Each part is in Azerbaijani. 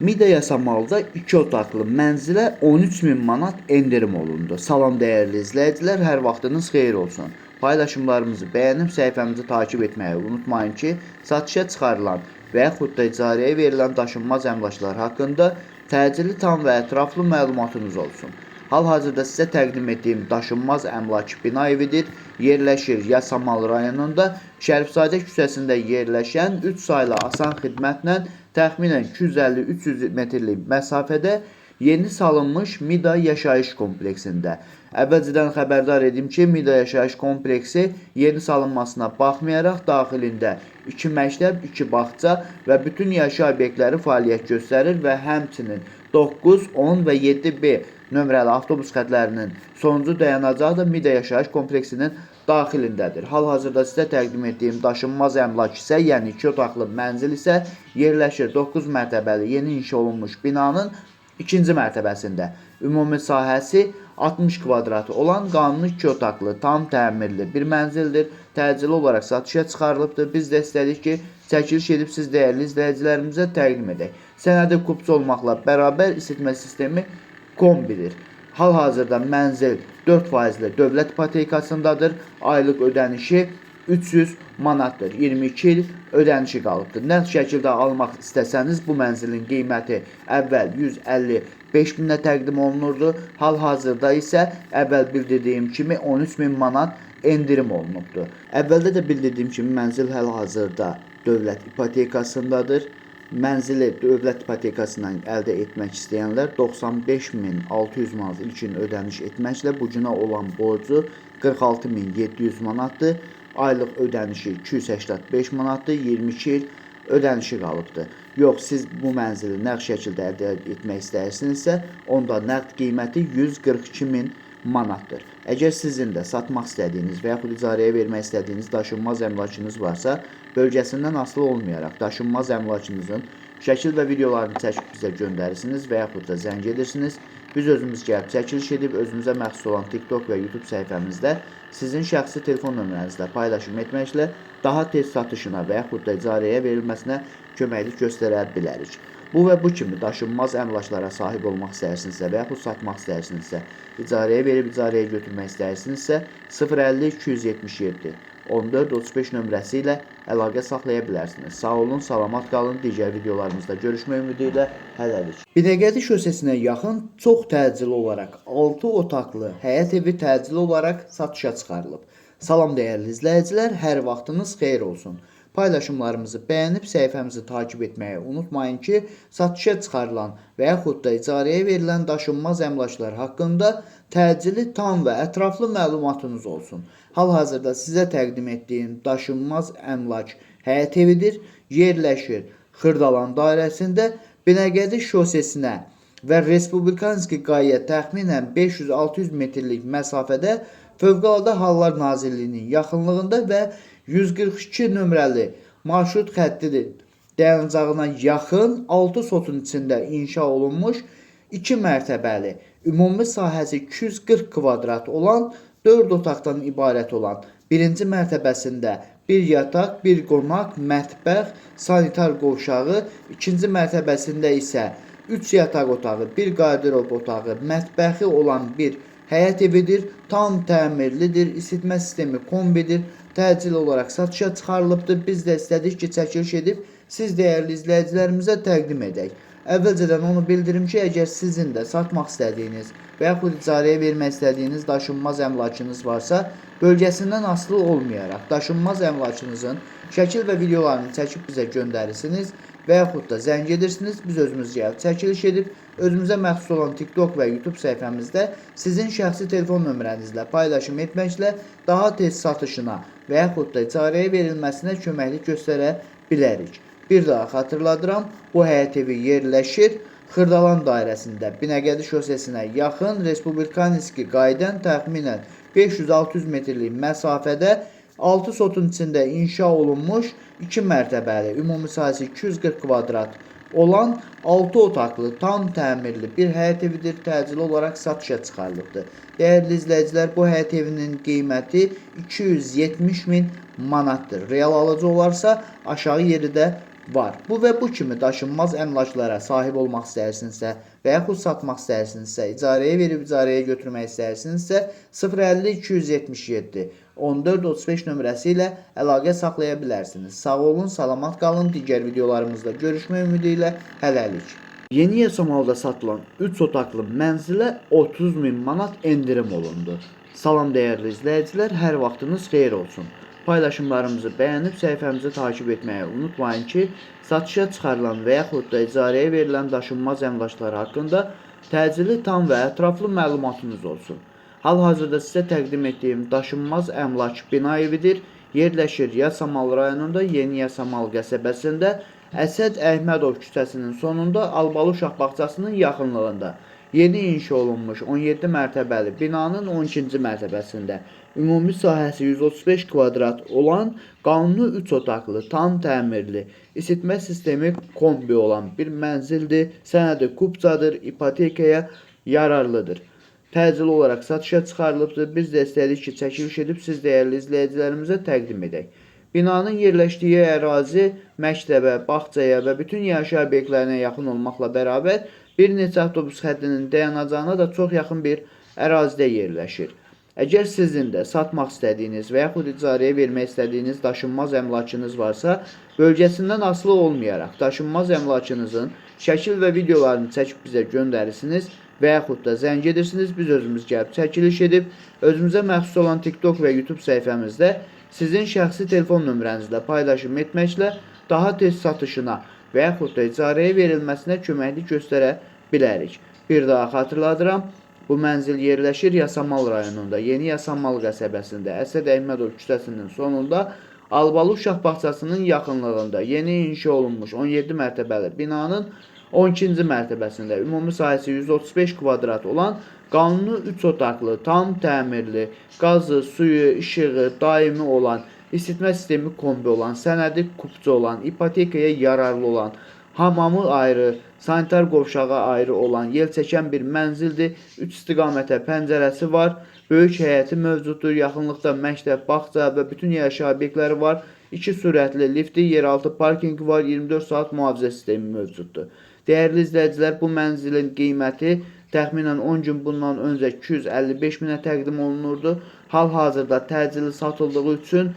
Mida Yasamalda 2 otaqlı mənzilə 13.000 manat endirim olundu. Salam dəyərli izləyicilər, hər vaxtınız xeyir olsun. Paylaşımlarımızı bəyənib səhifəmizi takib etməyi unutmayın ki, satışa çıxarılan və yaxud da icarəyə verilən daşınmaz əmlaklar haqqında təcili tam və ətraflı məlumatınız olsun. Hal-hazırda sizə təqdim etdiyim daşınmaz əmlak bina evidir. Yerləşir Yasamal rayonunda Şərifzadə küçəsində yerləşən 3 saylı asan xidmətlə təxminən 250-300 metrlik məsafədə yeni salınmış Mida yaşayış kompleksində. Əvvəlcədən xəbərdar edim ki, Mida yaşayış kompleksi yeni salınmasına baxmayaraq daxilində 2 məktəb, 2 bağça və bütün yaşayış obyektləri fəaliyyət göstərir və həmçinin 9, 10 və 7B nömrəli avtobus xətlərinin sonuncu dayanacağı da Mida yaşayış kompleksinin daxilindədir. Hal-hazırda sizə təqdim etdiyim daşınmaz əmlak isə, yəni 2 otaqlı mənzil isə yerləşir 9 mərtəbəli yeni inşa olunmuş binanın 2-ci mərtəbəsində. Ümumi sahəsi 60 kvadrat olan qanuni 2 otaqlı, tam təmirli bir mənzildir. Təcili olaraq satışa çıxarılıbdır. Biz də istədik ki, çəkiliş edib siz dəyərli izləyicilərimizə təqdim edək. Sənədi kupçu olmaqla bərabər isitmə sistemi kombidir. Hal-hazırda mənzil 4%li dövlət ipotekasındadır. Aylıq ödənişi 300 manatdır. 22 il ödənişi qalıbdır. Nə şəkildə almaq istəsəniz bu mənzilin qiyməti əvvəl 155 minə təqdim olunurdu. Hal-hazırda isə əvvəl bildirdiyim kimi 13.000 manat endirim olunubdur. Əvvəldə də bildirdiyim kimi mənzil hal-hazırda dövlət ipotekasındadır. Mənzili dövlət ipotekasından əldə etmək istəyənlər 95.600 manat ilkin ödəniş etməklə bu günə olan borcu 46.700 manatdır. Aylıq ödənişi 285 manatdır, 22 il ödənişi qalıbdır. Yox, siz bu mənzili nəqd şəkildə əldə etmək istəyirsinizsə, onda nəqd qiyməti 142.000 manatdır. Əgər sizin də satmaq istədiyiniz və yaxud icarəyə vermək istədiyiniz daşınmaz əmlakınız varsa, bölgəsindən asılı olmayaraq daşınmaz əmlakınızın şəkil və videolarını çəkib bizə göndərirsiniz və yaxud da zəng edirsiniz. Biz özümüz gəlib çəkiliş edib özümüzə məxsus olan TikTok və YouTube səhifəmizdə sizin şəxsi telefon nömrənizlə paylaşım etməklə daha tez satışına və yaxud da icarəyə verilməsinə köməklik göstərə bilərik. Bu və bu kimi daşınmaz əmlaklara sahib olmaq istəyirsinizsə və yaxud satmaq istəyirsinizsə, icarəyə verib icarəyə götürmək istəyirsinizsə 050 277 1435 nömrəsi ilə əlaqə saxlaya bilərsiniz. Sağ olun, salamat qalın. Digər videolarımızda görüşmək ümidi ilə hələlik. Binəqədi şosesinə yaxın çox təcili olaraq 6 otaqlı həyət evi təcili olaraq satışa çıxarılıb. Salam dəyərli izləyicilər, hər vaxtınız xeyir olsun. Paylaşımlarımızı bəyənib səhifəmizi takib etməyi unutmayın ki, satışa çıxarılan və yaxud da icarəyə verilən daşınmaz əmlaklar haqqında təcili, tam və ətraflı məlumatınız olsun. Hal-hazırda sizə təqdim etdiyim daşınmaz əmlak həyət evidir. Yerləşir Xırdalan dairəsində Binəqədi şosesinə və Respublikanski qayaya təxminən 500-600 metrlik məsafədə Fövqəladə Hallar Nazirliyinin yaxınlığında və 142 nömrəli marşrut xəttidir dayanacağına yaxın 6 sotun içində inşa olunmuş 2 mərtəbəli, ümumi sahəsi 240 kvadrat olan 4 otaqdan ibarət olan birinci mərtəbəsində bir yataq, bir qonaq, mətbəx, sanitar qovşağı, ikinci mərtəbəsində isə 3 yataq otağı, bir qarderob otağı, mətbəxi olan bir həyət evidir, tam təmirlidir, isitmə sistemi kombidir, təcili olaraq satışa çıxarılıbdır. Biz də istədik ki, çəkiliş edib siz dəyərli izləyicilərimizə təqdim edək. Əvvəlcədən onu bildirim ki, əgər sizin də satmaq istədiyiniz və yaxud icarəyə vermək istədiyiniz daşınmaz əmlakınız varsa, bölgəsindən asılı olmayaraq daşınmaz əmlakınızın şəkil və videolarını çəkib bizə göndərirsiniz və yaxud da zəng edirsiniz, biz özümüz gəlib çəkiliş edib özümüzə məxsus olan TikTok və YouTube səhifəmizdə sizin şəxsi telefon nömrənizlə paylaşım etməklə daha tez satışına və yaxud da icarəyə verilməsinə köməklik göstərə bilərik. Bir daha xatırladıram, bu həyət evi yerləşir Xırdalan dairəsində Binəqədi şosesinə yaxın Respublikanski qayadan təxminən 500-600 metrlik məsafədə 6 sotun içində inşa olunmuş 2 mərtəbəli, ümumi sahəsi 240 kvadrat olan 6 otaqlı, tam təmirli bir həyət evidir, təcili olaraq satışa çıxarılıbdır. Dəyərli izləyicilər, bu həyət evinin qiyməti 270.000 manatdır. Real alıcı olarsa aşağı yeri də var. Bu və bu kimi daşınmaz əmlaklara sahib olmaq istəyirsinizsə və yaxud satmaq istəyirsinizsə, icarəyə verib icarəyə götürmək istəyirsinizsə 050 277 1435 nömrəsi ilə əlaqə saxlaya bilərsiniz. Sağ olun, salamat qalın. Digər videolarımızda görüşmək ümidi ilə hələlik. Yeni Yasamalda satılan 3 otaqlı mənzilə 30.000 manat endirim olundu. Salam dəyərli izləyicilər, hər vaxtınız xeyir olsun. Paylaşımlarımızı bəyənib səhifəmizi takib etməyi unutmayın ki, satışa çıxarılan və yaxud da icarəyə verilən daşınmaz əmlaklar haqqında təcili, tam və ətraflı məlumatınız olsun. Hal-hazırda sizə təqdim etdiyim daşınmaz əmlak bina evidir. Yerləşir Yasamal rayonunda Yeni Yasamal qəsəbəsində Əsəd Əhmədov küçəsinin sonunda Albalı uşaq bağçasının yaxınlığında. Yeni inşa olunmuş 17 mərtəbəli binanın 12-ci mərtəbəsində ümumi sahəsi 135 kvadrat olan qanuni 3 otaqlı, tam təmirli, isitmə sistemi kombi olan bir mənzildir. Sənədi kupcadır, ipotekaya yararlıdır. Təcili olaraq satışa çıxarılıbdır. Biz də istədik ki, çəkiliş edib siz dəyərli izləyicilərimizə təqdim edək. Binanın yerləşdiyi ərazi məktəbə, bağçaya və bütün yaşayış obyektlərinə yaxın olmaqla bərabər bir neçə avtobus xəttinin dayanacağına da çox yaxın bir ərazidə yerləşir. Əgər sizin də satmaq istədiyiniz və yaxud icarəyə vermək istədiyiniz daşınmaz əmlakınız varsa, bölgəsindən asılı olmayaraq daşınmaz əmlakınızın şəkil və videolarını çəkib bizə göndərirsiniz və yaxud da zəng edirsiniz. Biz özümüz gəlib çəkiliş edib, özümüzə məxsus olan TikTok və YouTube səhifəmizdə sizin şəxsi telefon nömrənizlə paylaşım etməklə daha tez satışına və yaxud da icarəyə verilməsinə köməklik göstərə bilərik. Bir daha xatırladıram, bu mənzil yerləşir Yasamal rayonunda, Yeni Yasamal qəsəbəsində, Əsəd Əhmədov küçəsinin sonunda, Albalı uşaq bağçasının yaxınlığında yeni inşa olunmuş 17 mərtəbəli binanın 12-ci mərtəbəsində ümumi sahəsi 135 kvadrat olan qanuni 3 otaqlı, tam təmirli, qazı, suyu, işığı daimi olan, isitmə sistemi kombi olan, sənədi kupça olan, ipotekaya yararlı olan, hamamı ayrı, sanitar qovşağı ayrı olan, yel çəkən bir mənzildir. 3 istiqamətə pəncərəsi var, böyük həyəti mövcuddur, yaxınlıqda məktəb, bağça və bütün yaşayış obyektləri var. 2 sürətli lifti, yeraltı parkingi var, 24 saat mühafizə sistemi mövcuddur. Dəyərli izləyicilər, bu mənzilin qiyməti təxminən 10 gün bundan öncə 255 minə təqdim olunurdu. Hal-hazırda təcili satıldığı üçün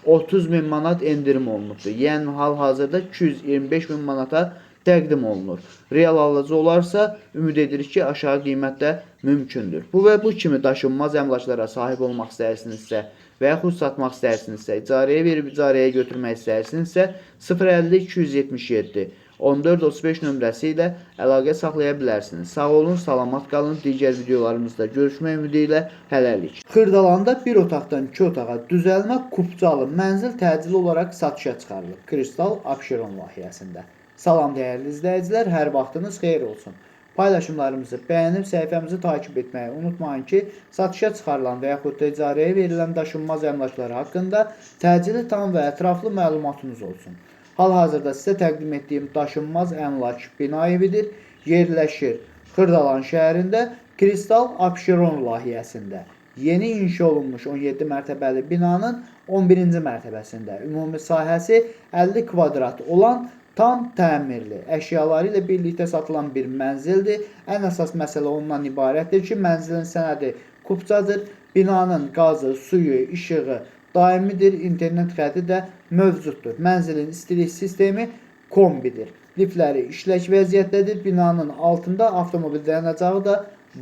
30.000 manat endirim olunubdur. Yəni hal-hazırda 225.000 manata təqdim olunur. Real alıcı olarsa, ümid edirik ki, aşağı qiymətdə mümkündür. Bu və bu kimi daşınmaz əmlaklara sahib olmaq istəyirsinizsə və yaxud satmaq istəyirsinizsə, icarəyə verib icarəyə götürmək istəyirsinizsə 050 277 1435 nömrəsi ilə əlaqə saxlaya bilərsiniz. Sağ olun, salamat qalın. Digər videolarımızda görüşmək ümidi ilə hələlik. Xırdalanda bir otaqdan 2 otağa düzəlmə kupcalı mənzil təcili olaraq satışa çıxarılıb. Kristal Abşeron layihəsində. Salam dəyərli izləyicilər, hər vaxtınız xeyir olsun. Paylaşımlarımızı bəyənib səhifəmizi takib etməyi unutmayın ki, satışa çıxarılan və yaxud da icarəyə verilən daşınmaz əmlaklar haqqında təcili, tam və ətraflı məlumatınız olsun. Hal-hazırda sizə təqdim etdiyim daşınmaz əmlak bina evidir. Yerləşir Xırdalan şəhərində Kristal Abşeron layihəsində. Yeni inşa olunmuş 17 mərtəbəli binanın 11-ci mərtəbəsində ümumi sahəsi 50 kvadrat olan tam təmirli, əşyaları ilə birlikdə satılan bir mənzildir. Ən əsas məsələ ondan ibarətdir ki, mənzilin sənədi kupcadır. Binanın qazı, suyu, işığı daimidir, internet xətti də mövcuddur. Mənzilin istilik sistemi kombidir. Liftləri işlək vəziyyətdədir. Binanın altında avtomobil dayanacağı da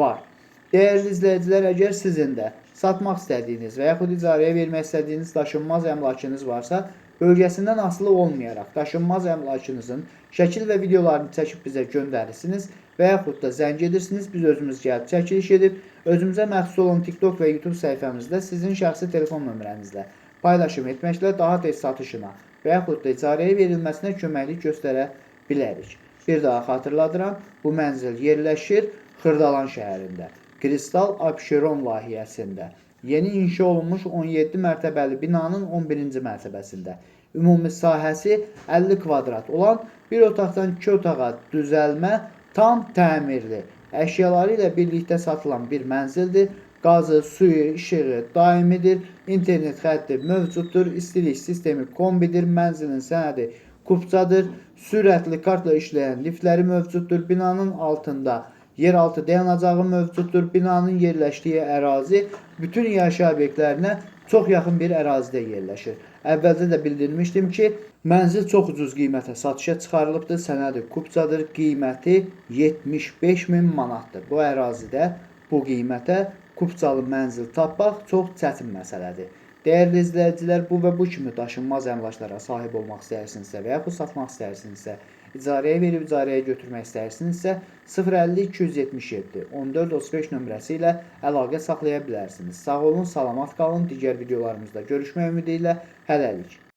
var. Dəyərli izləyicilər, əgər sizin də satmaq istədiyiniz və yaxud icarəyə vermək istədiyiniz daşınmaz əmlakınız varsa, bölgəsindən asılı olmayaraq daşınmaz əmlakınızın şəkil və videolarını çəkib bizə göndərirsiniz və yaxud da zəng edirsiniz. Biz özümüz gəlib çəkiliş edib, özümüzə məxsus olan TikTok və YouTube səhifəmizdə sizin şəxsi telefon nömrənizlə paylaşım etməklə daha tez satışına və yaxud da icarəyə verilməsinə köməklik göstərə bilərik. Bir daha xatırladıram, bu mənzil yerləşir Xırdalan şəhərində, Kristal Abşeron layihəsində. Yeni inşa olunmuş 17 mərtəbəli binanın 11-ci mərtəbəsində. Ümumi sahəsi 50 kvadrat olan bir otaqdan 2 otağa düzəlmə, tam təmirli, əşyaları ilə birlikdə satılan bir mənzildir. Qazı, suyu, işığı daimidir. İnternet xətti mövcuddur. İstilik sistemi kombidir. Mənzilin sənədi kupçadır. Sürətli kartla işləyən liftləri mövcuddur. Binanın altında yeraltı dayanacağı mövcuddur. Binanın yerləşdiyi ərazi bütün yaşayış obyektlərinə çox yaxın bir ərazidə yerləşir. Əvvəldə də bildirmişdim ki, mənzil çox ucuz qiymətə satışa çıxarılıbdır. Sənədi kupçadır. Qiyməti 75.000 manatdır. Bu ərazidə bu qiymətə kupçalı mənzil tapmaq çox çətin məsələdir. Dəyərli izləyicilər, bu və bu kimi daşınmaz əmlaklara sahib olmaq istəyirsinizsə və yaxud satmaq istəyirsinizsə, icarəyə verib icarəyə götürmək istəyirsinizsə 050 277 14 35 nömrəsi ilə əlaqə saxlaya bilərsiniz. Sağ olun, salamat qalın. Digər videolarımızda görüşmək ümidi ilə hələlik.